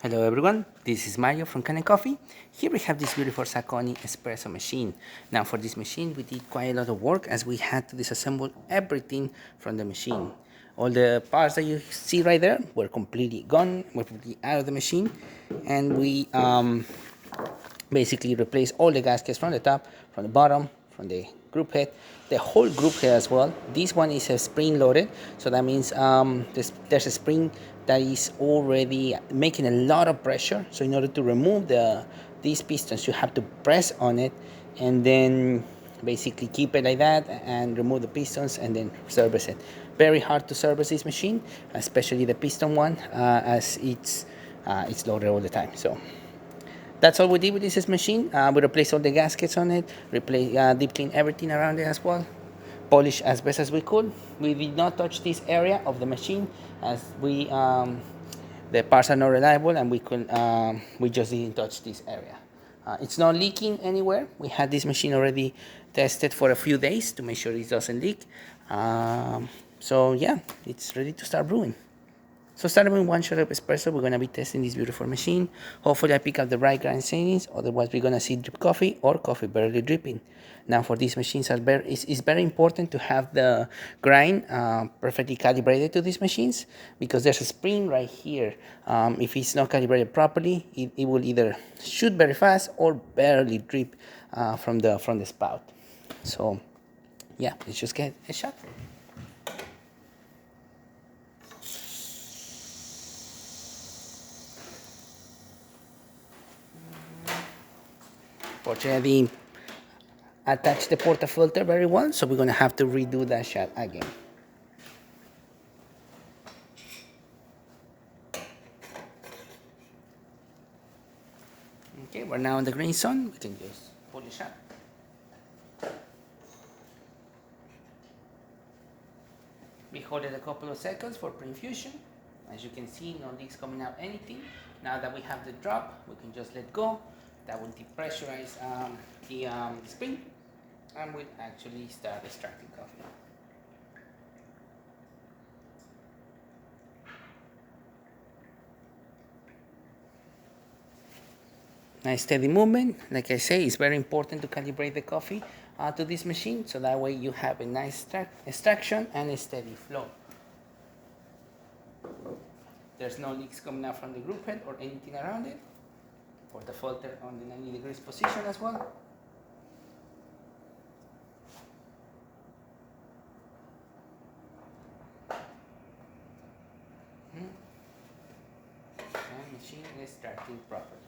Hello everyone, this is Mario from Kanen Coffee. Here we have this beautiful Zacconi Espresso machine. Now for this machine we did quite a lot of work as we had to disassemble everything from the machine. All the parts that you see right there were completely gone, were completely out of the machine, and we basically replaced all the gaskets from the top, from the bottom, from the group head, the whole group head as well. This one is a spring loaded, so that means there's a spring that is already making a lot of pressure. So in order to remove these pistons, you have to press on it and then basically keep it like that and remove the pistons and then service it. Very hard to service this machine, especially the piston one, as it's loaded all the time. So that's all we did with this machine. We replaced all the gaskets on it, deep clean everything around it as well, polish as best as we could. We did not touch this area of the machine as the parts are not reliable and we just didn't touch this area. It's not leaking anywhere. We had this machine already tested for a few days to make sure it doesn't leak. So yeah, it's ready to start brewing. So starting with one shot of espresso, we're gonna be testing this beautiful machine. Hopefully I pick up the right grind settings, otherwise we're gonna see drip coffee or coffee barely dripping. Now for these machines, it's very important to have the grind perfectly calibrated to these machines because there's a spring right here. If it's not calibrated properly, it will either shoot very fast or barely drip from the spout. So yeah, let's just get a shot. Fortunately, attach the portafilter very well, so we're gonna have to redo that shot again. Okay, we're now in the green zone. We can just pull the shot. We hold it a couple of seconds for pre-infusion. As you can see, no leaks coming out anything. Now that we have the drop, we can just let go. That will depressurize the spring and we'll actually start extracting coffee. Nice steady movement. Like I say, it's very important to calibrate the coffee to this machine so that way you have a nice extraction and a steady flow. There's no leaks coming out from the group head or anything around it. Put the filter on the 90 degrees position as well. And machine is starting properly.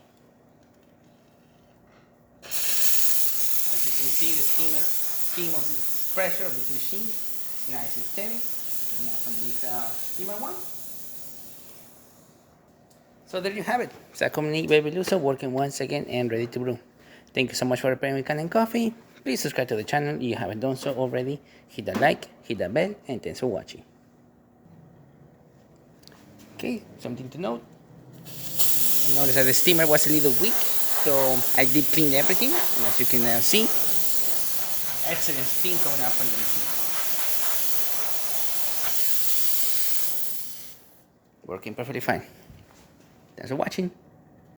As you can see, the steam of the pressure of this machine is nice and steady. And now from this steamer one. So there you have it, Zacconi Baby Luso working once again and ready to brew. Thank you so much for preparing with Kanen Coffee. Please subscribe to the channel if you haven't done so already. Hit that like, hit that bell, and thanks for watching. Okay, something to note. I noticed that the steamer was a little weak, so I deep cleaned everything, and as you can now see, excellent steam coming out from the machine. Working perfectly fine. Thanks for watching.